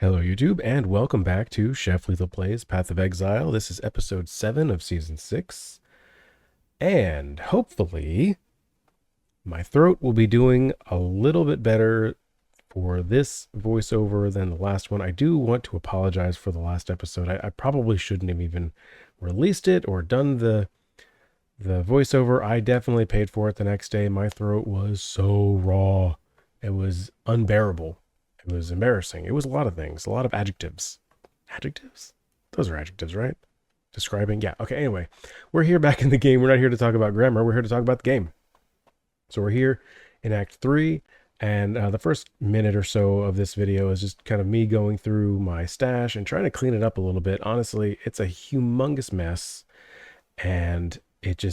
Hello, YouTube, and welcome back to Chef Lethal Plays Path of Exile. This is episode 7 of season 6, and hopefully my throat will be doing a little bit better for this voiceover than the last one. I do want to apologize for the last episode. I probably shouldn't have even released it or done the voiceover. I definitely paid for it the next day. My throat was so raw. It was unbearable. It was embarrassing. It was a lot of things, a lot of adjectives. Adjectives? Those are adjectives, right? Describing? Yeah. Okay, anyway. We're here back in the game. We're not here to talk about grammar. We're here to talk about the game. So we're here in Act 3. And the first minute or so of this video is just kind of me going through my stash and trying to clean it up a little bit. Honestly, it's a humongous mess. And it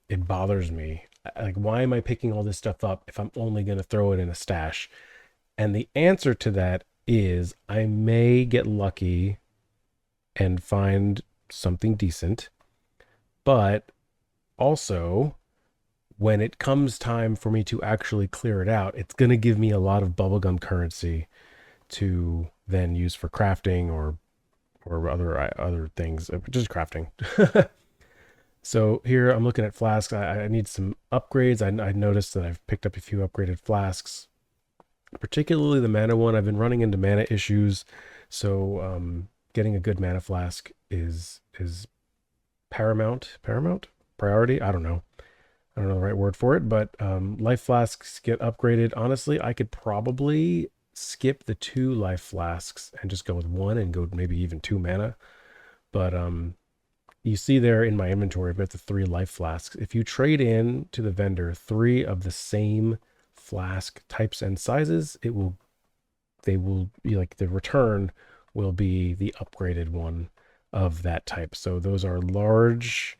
bothers me. Like, why am I picking all this stuff up if I'm only going to throw it in a stash? And the answer to that is I may get lucky and find something decent, but also when it comes time for me to actually clear it out, it's going to give me a lot of bubblegum currency to then use for crafting or other things, just crafting. So here I'm looking at flasks. I need some upgrades. I noticed that I've picked up a few upgraded flasks, particularly the mana one. I've been running into mana issues, so getting a good mana flask is paramount priority. I don't know the right word for it, but life flasks get upgraded. Honestly, I could probably skip the 2 life flasks and just go with 1 and go maybe even 2 mana, but you see there in my inventory I've got the 3 life flasks. If you trade in to the vendor 3 of the same flask types and sizes, they will be like, the return will be the upgraded one of that type. So those are large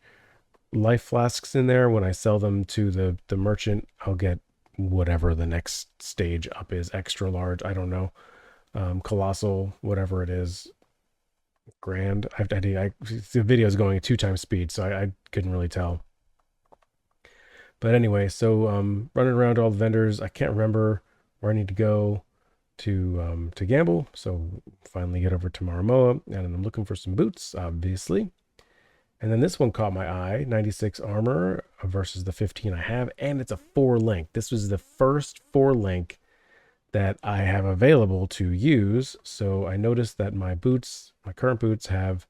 life flasks in there. When I sell them to the merchant, I'll get whatever the next stage up is, extra large, I don't know, colossal, whatever it is, grand. The video is going at 2 times speed, so I couldn't really tell. But anyway, so running around to all the vendors. I can't remember where I need to go to gamble. So finally get over to Maramoa, and I'm looking for some boots, obviously. And then this one caught my eye, 96 armor versus the 15 I have, and it's a 4-link. This was the first 4-link that I have available to use. So I noticed that my current boots have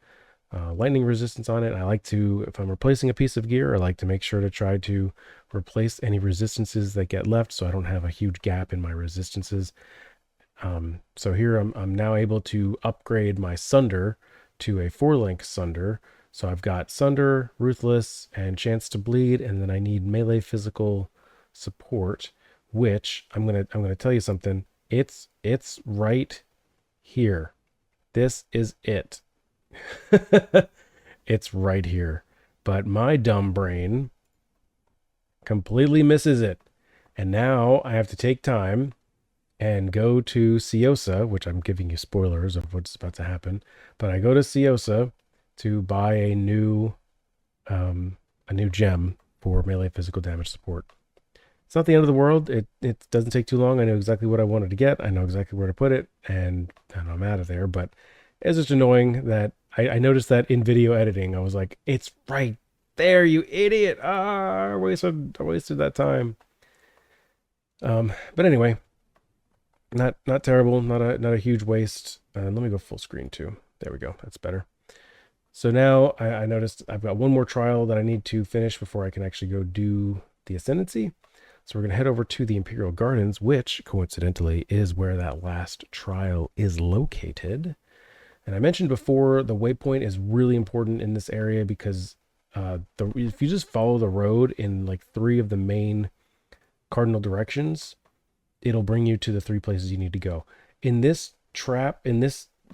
lightning resistance on it. I like to, if I'm replacing a piece of gear, I like to make sure to try to replace any resistances that get left so I don't have a huge gap in my resistances. So here I'm now able to upgrade my Sunder to a 4-link Sunder. So I've got Sunder, Ruthless, and Chance to Bleed, and then I need melee physical support, which I'm gonna tell you something. It's right here. This is it. It's right here. But my dumb brain completely misses it. And now I have to take time and go to Ciosa, which I'm giving you spoilers of what's about to happen. But I go to Ciosa to buy a new gem for melee physical damage support. It's not the end of the world. It doesn't take too long. I know exactly what I wanted to get. I know exactly where to put it, and I'm out of there. But it's just annoying that I noticed that in video editing. I was like, it's right there, you idiot. I wasted that time. But anyway, not terrible, not a huge waste. Let me go full screen too. There we go. That's better. So now I noticed I've got one more trial that I need to finish before I can actually go do the Ascendancy. So we're going to head over to the Imperial Gardens, which coincidentally is where that last trial is located. And I mentioned before, the waypoint is really important in this area because if you just follow the road in like 3 of the main cardinal directions, it'll bring you to the 3 places you need to go. In this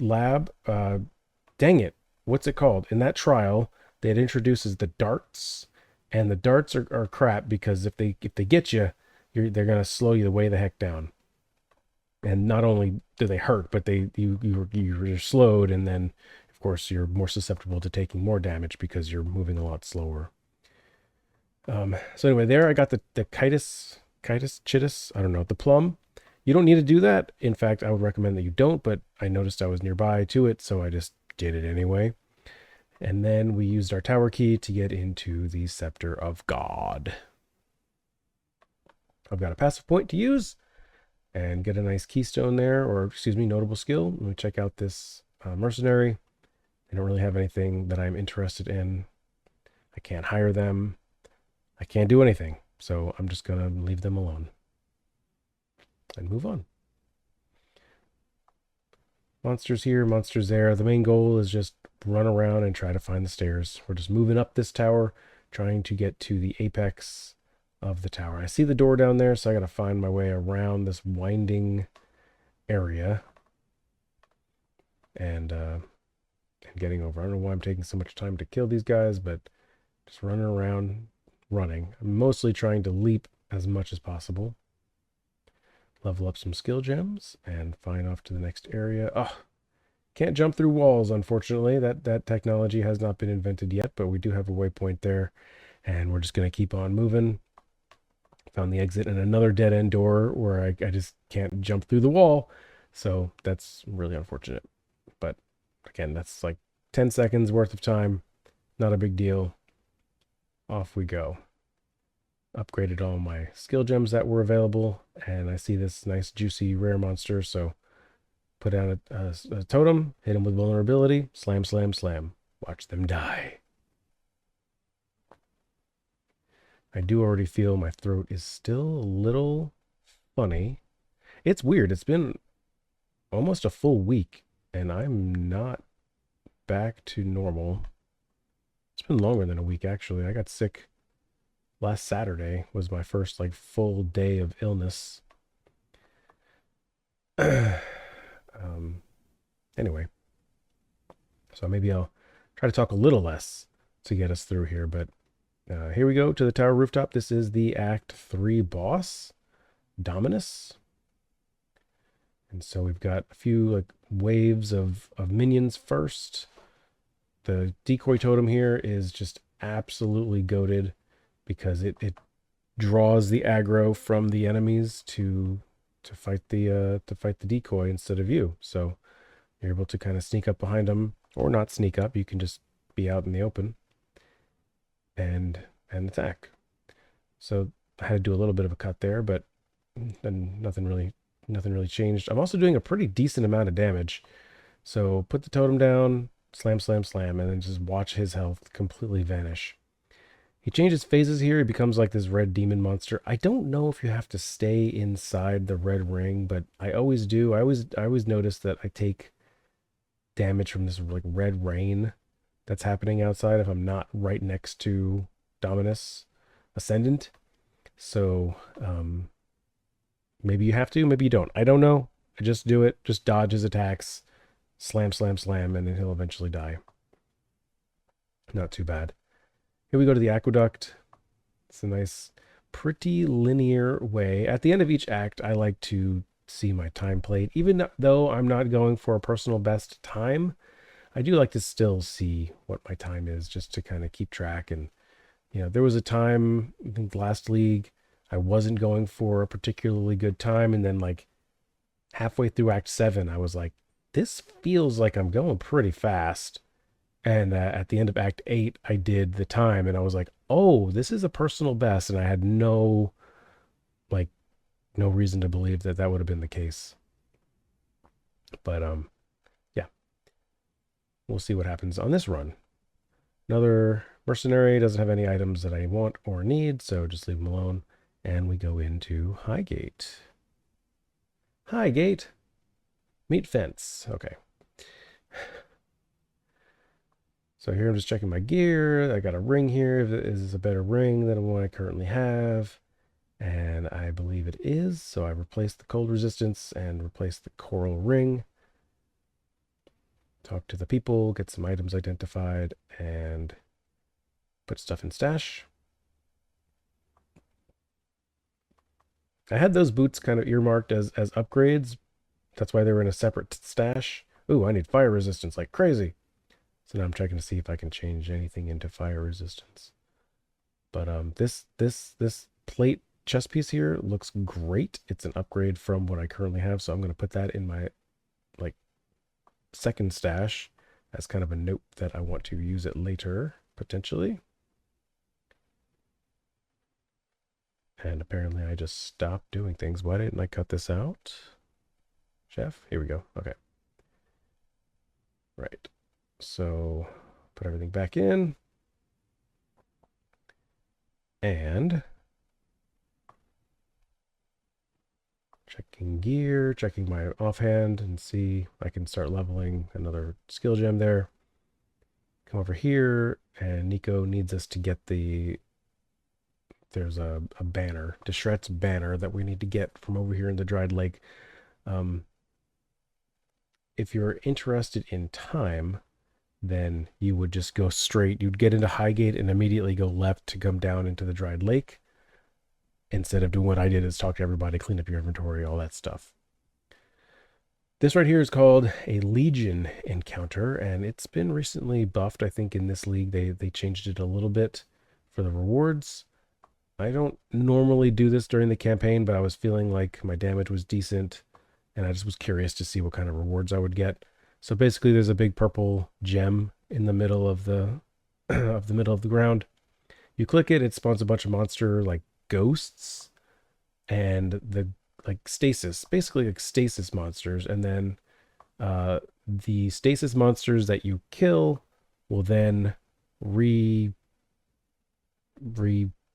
lab, dang it, what's it called? In that trial, it introduces the darts, and the darts are crap because if they get you, they're gonna slow you the way the heck down. And not only do they hurt, but you're slowed, and then of course you're more susceptible to taking more damage because you're moving a lot slower. So anyway, there I got the chitis, I don't know, the plum. You don't need to do that. In fact, I would recommend that you don't, but I noticed I was nearby to it, so I just did it anyway. And then we used our tower key to get into the Scepter of God. I've got a passive point to use and get a nice keystone there, or excuse me, notable skill. Let me check out this mercenary. They don't really have anything that I'm interested in. I can't hire them. I can't do anything. So I'm just going to leave them alone and move on. Monsters here, monsters there. The main goal is just run around and try to find the stairs. We're just moving up this tower, trying to get to the apex of the tower. I see the door down there, so I got to find my way around this winding area and getting over. I don't know why I'm taking so much time to kill these guys, but just running around, running. I'm mostly trying to leap as much as possible. Level up some skill gems and find off to the next area. Oh, can't jump through walls, unfortunately. That technology has not been invented yet, but we do have a waypoint there, and we're just going to keep on moving. Found the exit and another dead-end door where I just can't jump through the wall, so that's really unfortunate. But again, that's like 10 seconds worth of time. Not a big deal. Off we go. Upgraded all my skill gems that were available, and I see this nice juicy rare monster, so put down a totem, hit him with vulnerability, slam, slam, slam. Watch them die. I do already feel my throat is still a little funny. It's weird. It's been almost a full week, and I'm not back to normal. It's been longer than a week, actually. I got sick last Saturday, was my first like full day of illness. Anyway, so maybe I'll try to talk a little less to get us through here, but here we go to the tower rooftop. This is the Act 3 boss, Dominus. And so we've got a few like waves of minions first. The decoy totem here is just absolutely goated because it draws the aggro from the enemies to fight the decoy instead of you. So you're able to kind of sneak up behind them, or not sneak up. You can just be out in the open and attack. So I had to do a little bit of a cut there, but then nothing really changed. I'm also doing a pretty decent amount of damage. So put the totem down, slam, slam, slam, and then just watch his health completely vanish. He changes phases here. He becomes like this red demon monster. I don't know if you have to stay inside the red ring, but I always do. I always notice that I take damage from this like red rain that's happening outside if I'm not right next to Dominus Ascendant. So maybe you have to, maybe you don't. I don't know. I just do it. Just dodge his attacks. Slam, slam, slam, and then he'll eventually die. Not too bad. Here we go to the aqueduct. It's a nice, pretty linear way. At the end of each act, I like to see my time played. Even though I'm not going for a personal best time, I do like to still see what my time is, just to kind of keep track. And, you know, there was a time, I think last league, I wasn't going for a particularly good time. And then like halfway through Act 7, I was like, this feels like I'm going pretty fast. And at the end of Act 8, I did the time, and I was like, oh, this is a personal best. And I had no reason to believe that would have been the case. But, yeah. We'll see what happens on this run. Another mercenary doesn't have any items that I want or need, so just leave him alone. And we go into Highgate. Highgate. Meet fence. Okay. So here I'm just checking my gear. I got a ring here. Is this a better ring than the one I currently have? And I believe it is. So I replaced the cold resistance and replaced the coral ring. Talk to the people, get some items identified, and put stuff in stash. I had those boots kind of earmarked as upgrades. That's why they were in a separate stash. Ooh, I need fire resistance like crazy. So now I'm checking to see if I can change anything into fire resistance. But this plate chess piece here looks great. It's an upgrade from what I currently have, so I'm going to put that in my like second stash as kind of a note that I want to use it later, potentially. And apparently I just stopped doing things. Why didn't I cut this out? Chef, here we go. Okay. Right. So put everything back in. And checking gear, checking my offhand and see I can start leveling another skill gem there. Come over here, and Nico needs us to get there's a banner, Deshret's banner that we need to get from over here in the Dried Lake. If you're interested in time, then you would just go straight. You'd get into Highgate and immediately go left to come down into the Dried Lake, instead of doing what I did, is talk to everybody, clean up your inventory, all that stuff. This right here is called a Legion encounter, and it's been recently buffed. I think in this league they changed it a little bit for the rewards. I don't normally do this during the campaign, but I was feeling like my damage was decent, and I just was curious to see what kind of rewards I would get. So basically, there's a big purple gem in the middle of the of the middle of the ground. You click it, it spawns a bunch of monster like ghosts and the like stasis, basically like stasis monsters, and then the stasis monsters that you kill will then re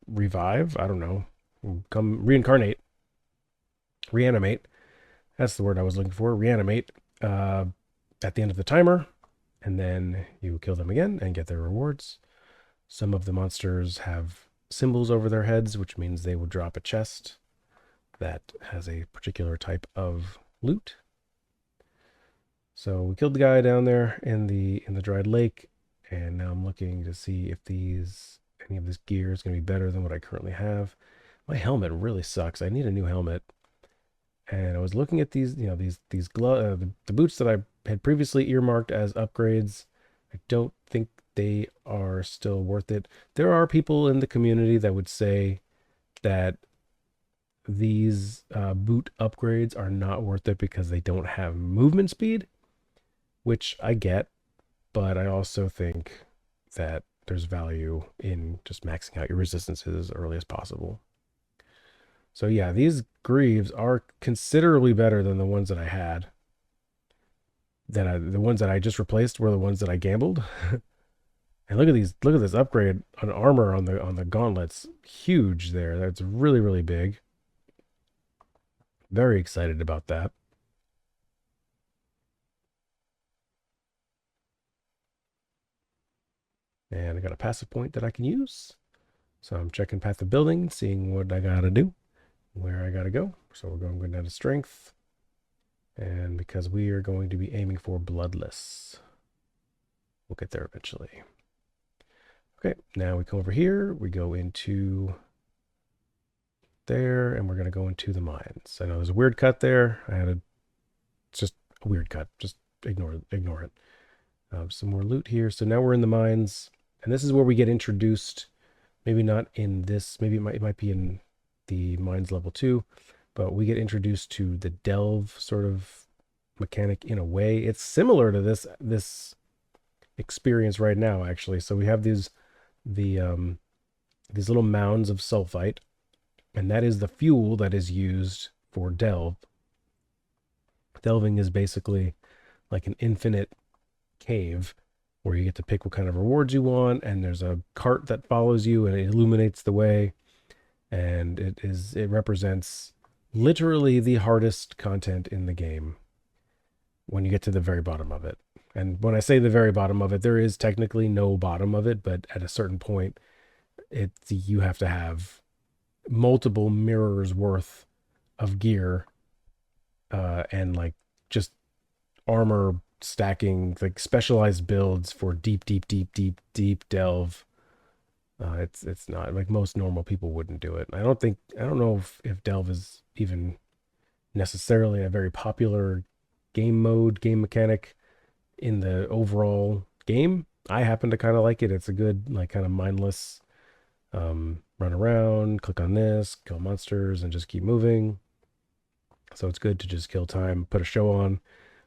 revive. I don't know, come reincarnate, reanimate. That's the word I was looking for. Reanimate at the end of the timer, and then you kill them again and get their rewards. Some of the monsters have symbols over their heads, which means they will drop a chest that has a particular type of loot. So we killed the guy down there in the Dried Lake, and now I'm looking to see if any of this gear is going to be better than what I currently have. My helmet really sucks. I need a new helmet. And I was looking at these, these the boots that I had previously earmarked as upgrades. I don't think they are still worth it. There are people in the community that would say that these boot upgrades are not worth it because they don't have movement speed, which I get, but I also think that there's value in just maxing out your resistances as early as possible. So yeah, these greaves are considerably better than the ones that I had. The ones that I just replaced were the ones that I gambled. And look at this upgrade on armor on the gauntlets. Huge there. That's really, really big. Very excited about that. And I got a passive point that I can use. So I'm checking Path of Building, seeing what I gotta do, where I gotta go. So we're going down to strength. And because we are going to be aiming for bloodless, we'll get there eventually. Okay, now we come over here, we go into there, and we're going to go into the mines. I know there's a weird cut there. It's just a weird cut. Just ignore it. Some more loot here. So now we're in the mines, and this is where we get introduced. Maybe not in this. Maybe it might be in the mines level 2, but we get introduced to the delve sort of mechanic in a way. It's similar to this experience right now, actually. So we have these little mounds of sulfite, and that is the fuel that is used for delve. Delving is basically like an infinite cave where you get to pick what kind of rewards you want, and there's a cart that follows you and it illuminates the way, and it represents literally the hardest content in the game when you get to the very bottom of it. And when I say the very bottom of it, there is technically no bottom of it, but at a certain point, you have to have multiple mirrors worth of gear and like just armor stacking, like specialized builds for deep delve. It's not like most normal people wouldn't do it. I don't know if delve is even necessarily a very popular game mechanic in the overall game. I happen to kind of like it. It's a good, like, kind of mindless run around, click on this, kill monsters, and just keep moving. So it's good to just kill time, put a show on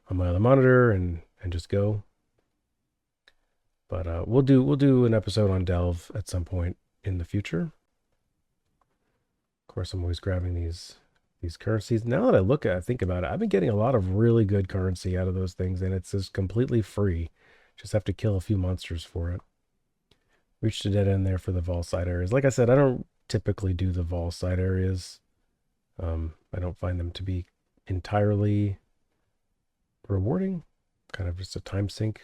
my other monitor, and just go. But we'll do an episode on Delve at some point in the future. Of course, I'm always grabbing these currencies. Now that I think about it, I've been getting a lot of really good currency out of those things, and it's just completely free. Just have to kill a few monsters for it. Reached a dead end there for the Vol side areas. Like I said, I don't typically do the Vol side areas. I don't find them to be entirely rewarding. Kind of just a time sink.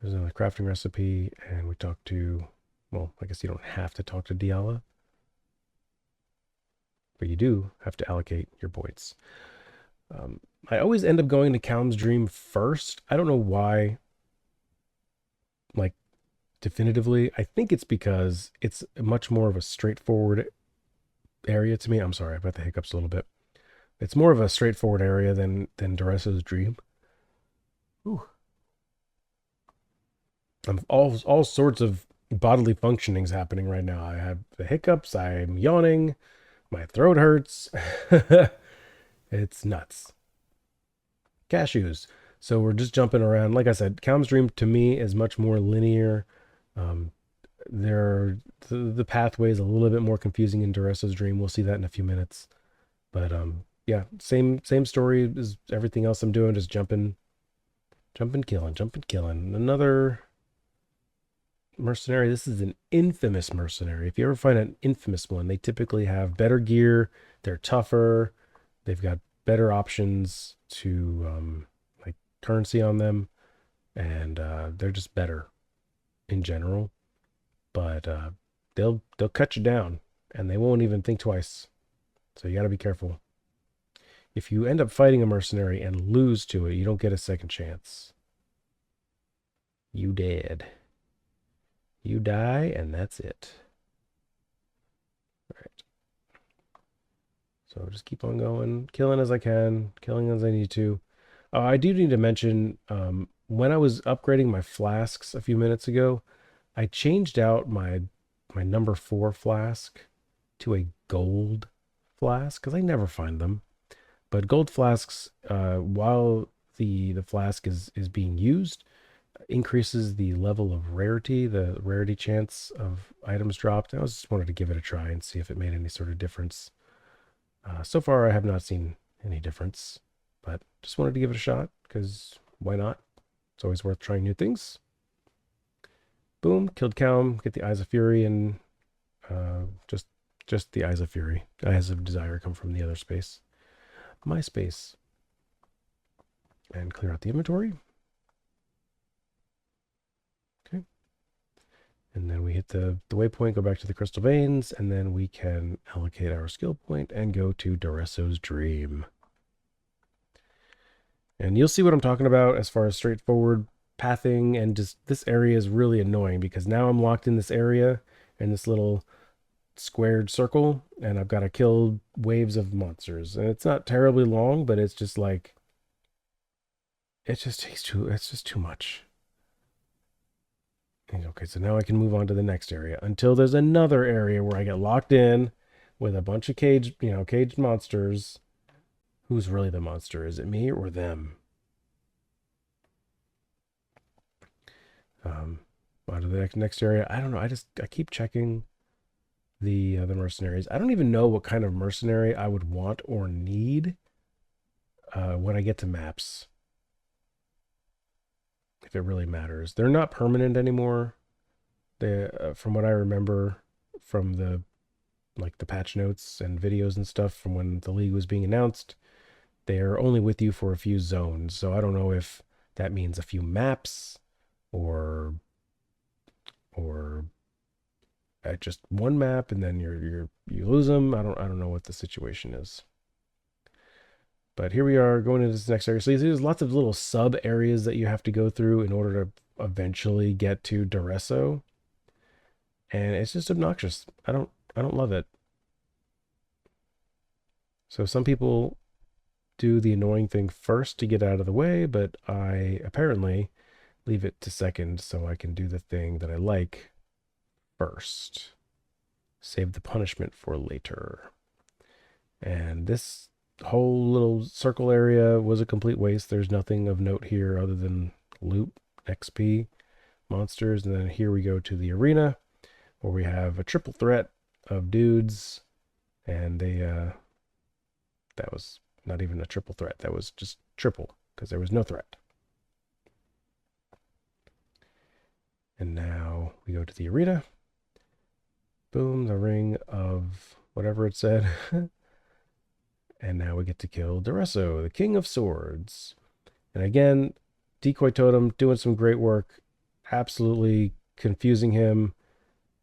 There's another crafting recipe, and we talk to, well, I guess you don't have to talk to Diala, but you do have to allocate your points. I always end up going to Calm's Dream first. I don't know why, like, definitively. I think it's because it's much more of a straightforward area to me. I'm sorry, I've got the hiccups a little bit. It's more of a straightforward area than Doreso's Dream. Ooh. All sorts of bodily functionings happening right now. I have the hiccups. I'm yawning. My throat hurts. It's nuts. Cashews. So we're just jumping around. Like I said, Calm's Dream to me is much more linear. The pathway is a little bit more confusing in Doreso's Dream. We'll see that in a few minutes. But yeah, same story as everything else I'm doing. Just jumping, killing. Another mercenary. This is an infamous mercenary. If you ever find an infamous one, they typically have better gear. They're tougher. They've got better options to like currency on them, and they're just better in general. But they'll cut you down, and they won't even think twice. So you got to be careful. If you end up fighting a mercenary and lose to it, you don't get a second chance. You dead. You die, and that's it. All right. So just keep on going, killing as I can, killing as I need to. I do need to mention, when I was upgrading my flasks a few minutes ago, I changed out my number 4 flask to a gold flask because I never find them. But gold flasks, while the flask is being used, increases the level of rarity, the rarity chance of items dropped. I just wanted to give it a try and see if it made any sort of difference. So far, I have not seen any difference, but just wanted to give it a shot because why not? It's always worth trying new things. Boom, killed Calm, get the Eyes of Fury, and just the Eyes of Fury. Eyes of Desire come from the other space. My space. And clear out the inventory. Okay. And then we hit the waypoint, go back to the Crystal Veins, and then we can allocate our skill point and go to Doreso's Dream. And you'll see what I'm talking about as far as straightforward pathing, and just this area is really annoying because now I'm locked in this area in this little squared circle, and I've got to kill waves of monsters. And it's not terribly long, but it's just like it's just too much. Okay, so now I can move on to the next area until there's another area where I get locked in with a bunch of caged monsters. Who's really the monster? Is it me or them? On to the next area. I don't know. I keep checking the mercenaries. I don't even know what kind of mercenary I would want or need when I get to maps. If it really matters. They're not permanent anymore. They, from what I remember from the patch notes and videos and stuff from when the league was being announced, they're only with you for a few zones. So I don't know if that means a few maps or just one map and then you lose them. I don't know what the situation is. But here we are going into this next area. So there's lots of little sub areas that you have to go through in order to eventually get to Doreso. And it's just obnoxious. I don't love it. So some people do the annoying thing first to get out of the way, but I apparently leave it to second so I can do the thing that I like first. Save the punishment for later. And this whole little circle area was a complete waste. There's nothing of note here other than loot, XP, monsters. And then here we go to the arena where we have a triple threat of dudes. And that was not even a triple threat. That was just triple because there was no threat. And now we go to the arena. Boom, the ring of whatever it said. And now we get to kill Duresso, the King of Swords. And again, Decoy Totem doing some great work, absolutely confusing him.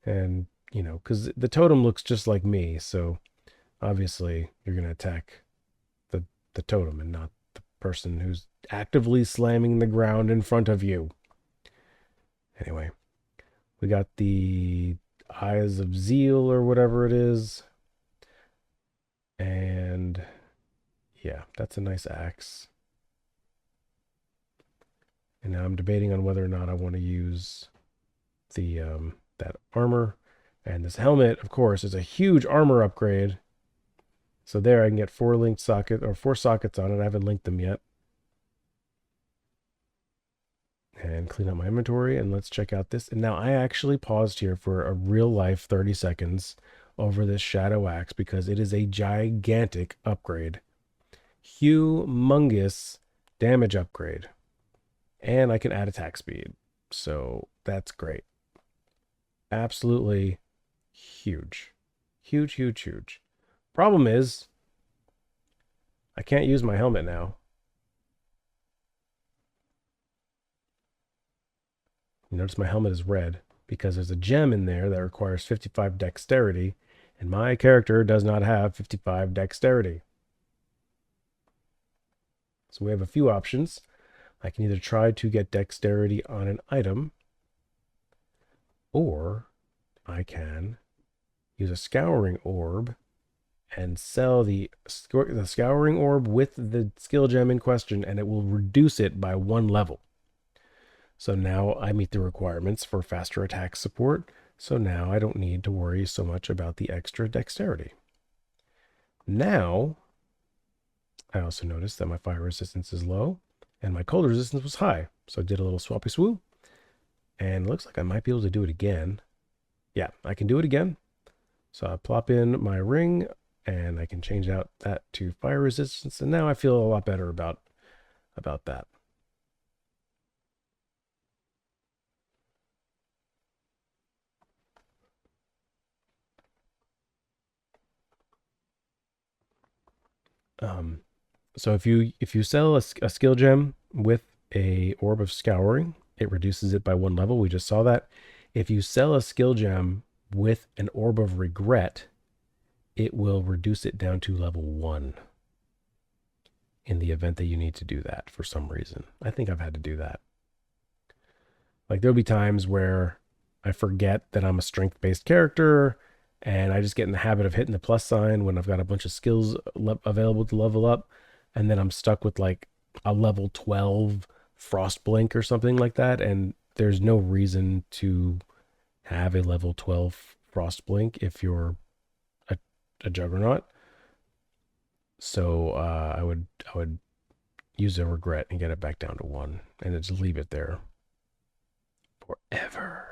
And, you know, because the totem looks just like me, so obviously you're going to attack the totem and not the person who's actively slamming the ground in front of you. Anyway, we got the Eyes of Zeal or whatever it is. And yeah, that's a nice axe. And now I'm debating on whether or not I want to use the that armor. And this helmet, of course, is a huge armor upgrade. So there I can get 4 sockets on it. I haven't linked them yet. And clean up my inventory, and let's check out this. And now I actually paused here for a real life 30 seconds over this Shadow Axe because it is a gigantic upgrade. Humongous damage upgrade. And I can add attack speed. So that's great. Absolutely huge. Huge, huge, huge. Problem is, I can't use my helmet now. You notice my helmet is red because there's a gem in there that requires 55 dexterity, and my character does not have 55 dexterity. So we have a few options. I can either try to get dexterity on an item, or I can use a scouring orb and sell the scouring orb with the skill gem in question, and it will reduce it by 1 level. So now I meet the requirements for faster attack support, so now I don't need to worry so much about the extra dexterity. Now, I also noticed that my fire resistance is low, and my cold resistance was high, so I did a little swappy swoo, and it looks like I might be able to do it again. Yeah, I can do it again. So I plop in my ring, and I can change out that to fire resistance, and now I feel a lot better about that. So if you sell a skill gem with a orb of scouring, it reduces it by 1 level. We just saw that. If you sell a skill gem with an orb of regret, it will reduce it down to level 1 in the event that you need to do that for some reason. I think I've had to do that. Like there'll be times where I forget that I'm a strength-based character and I just get in the habit of hitting the plus sign when I've got a bunch of skills available to level up, and then I'm stuck with like a level 12 frost blink or something like that, and there's no reason to have a level 12 frost blink if you're a juggernaut. So I would use a regret and get it back down to 1 and just leave it there forever.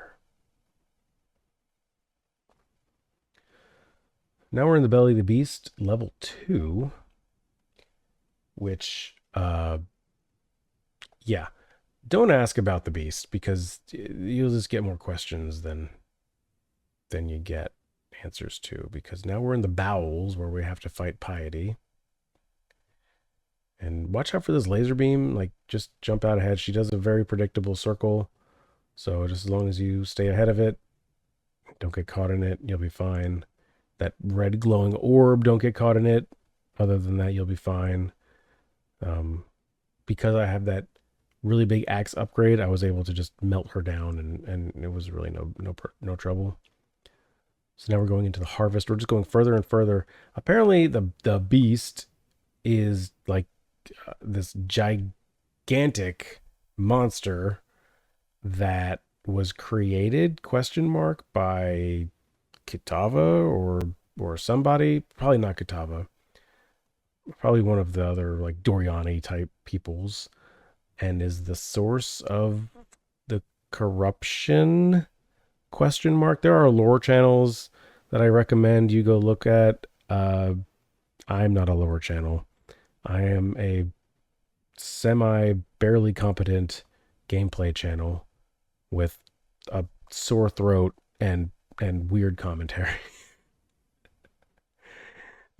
Now we're in the belly of the beast, level 2, which, yeah, don't ask about the beast because you'll just get more questions than you get answers to, because now we're in the bowels where we have to fight Piety. And watch out for this laser beam, like just jump out ahead. She does a very predictable circle, so just as long as you stay ahead of it, don't get caught in it, you'll be fine. That red glowing orb, don't get caught in it. Other than that, you'll be fine. Because I have that really big axe upgrade, I was able to just melt her down, and it was really no trouble. So now we're going into the harvest. We're just going further and further. Apparently, the beast is like this gigantic monster that was created by Kitava or somebody, probably not Kitava, probably one of the other like Doriani type peoples, and is the source of the corruption? There are lore channels that I recommend you go look at. I'm not a lore channel. I am a semi barely competent gameplay channel with a sore throat and weird commentary.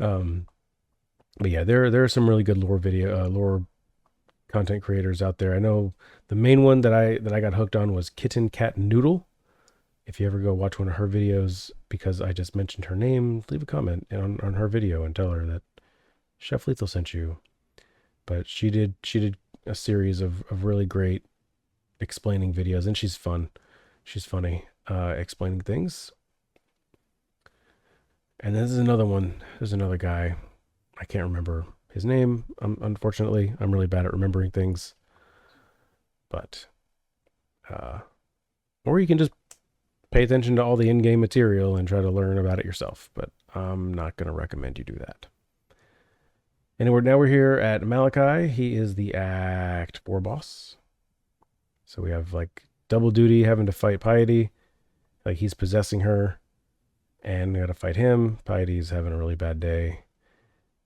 um, but yeah, there are some really good lore content creators out there. I know the main one that I got hooked on was Kitten Cat Noodle. If you ever go watch one of her videos, because I just mentioned her name, leave a comment on her video and tell her that Chef Lethal sent you. But she did a series of really great explaining videos, and she's fun. She's funny explaining things. And this is another one. There's another guy. I can't remember his name. Unfortunately, I'm really bad at remembering things. But, or you can just pay attention to all the in-game material and try to learn about it yourself. But I'm not going to recommend you do that. Anyway, now we're here at Malachi. He is the Act 4 boss. So we have like double duty having to fight Piety. Like he's possessing her. And we got to fight him. Piety's having a really bad day.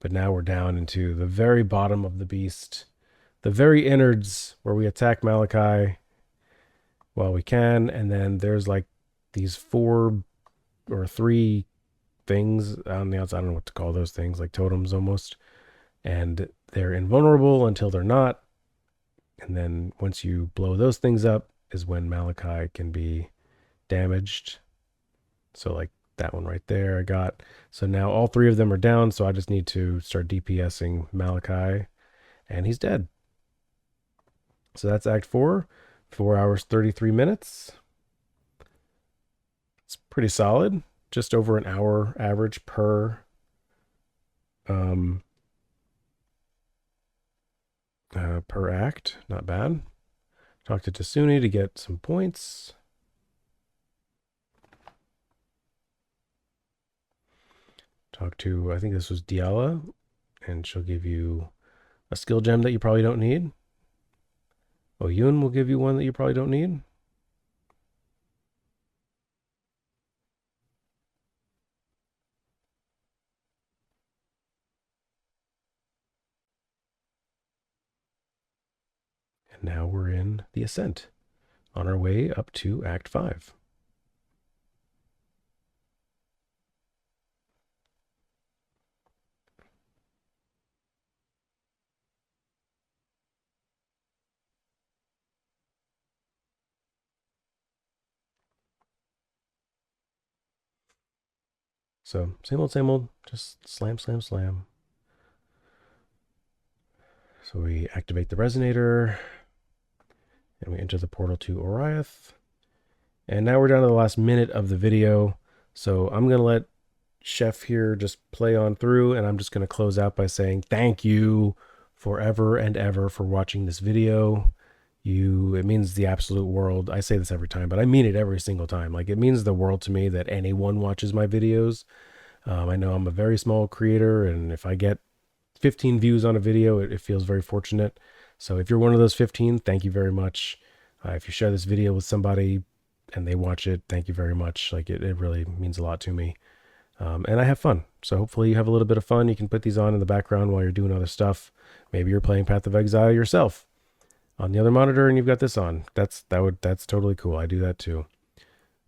But now we're down into the very bottom of the beast. The very innards where we attack Malachi while we can. And then there's like these 4 or 3 things on the outside. I don't know what to call those things, like totems almost. And they're invulnerable until they're not. And then once you blow those things up is when Malachi can be damaged. So like that one right there I got. So now all 3 of them are down, so I just need to start DPSing Malachi, and he's dead. So that's Act 4, 4 hours, 33 minutes. It's pretty solid, just over an hour average per per act. Not bad. Talk to Tasuni to get some points. Talk to, I think this was Diala, and she'll give you a skill gem that you probably don't need. Oyun will give you one that you probably don't need. And now we're in the Ascent, on our way up to Act 5. So same old, just slam, slam, slam. So we activate the resonator, and we enter the portal to Oriath. And now we're down to the last minute of the video. So I'm going to let Chef here just play on through, and I'm just going to close out by saying thank you forever and ever for watching this video. It means the absolute world. I say this every time, but I mean it every single time. Like, it means the world to me that anyone watches my videos. I know I'm a very small creator, and if I get 15 views on a video, it feels very fortunate. So if you're one of those 15, thank you very much. If you share this video with somebody and they watch it, thank you very much. Like, it really means a lot to me. And I have fun. So hopefully you have a little bit of fun. You can put these on in the background while you're doing other stuff. Maybe you're playing Path of Exile yourself on the other monitor and you've got this on. That's totally cool. I do that too.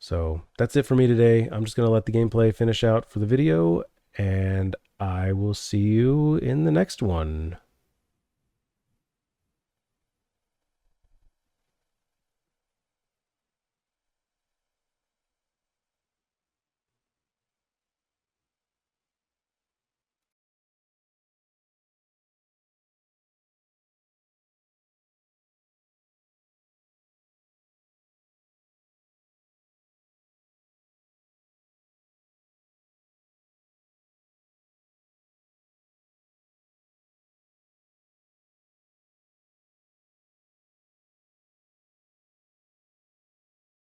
So that's it for me today. I'm just going to let the gameplay finish out for the video, and I will see you in the next one.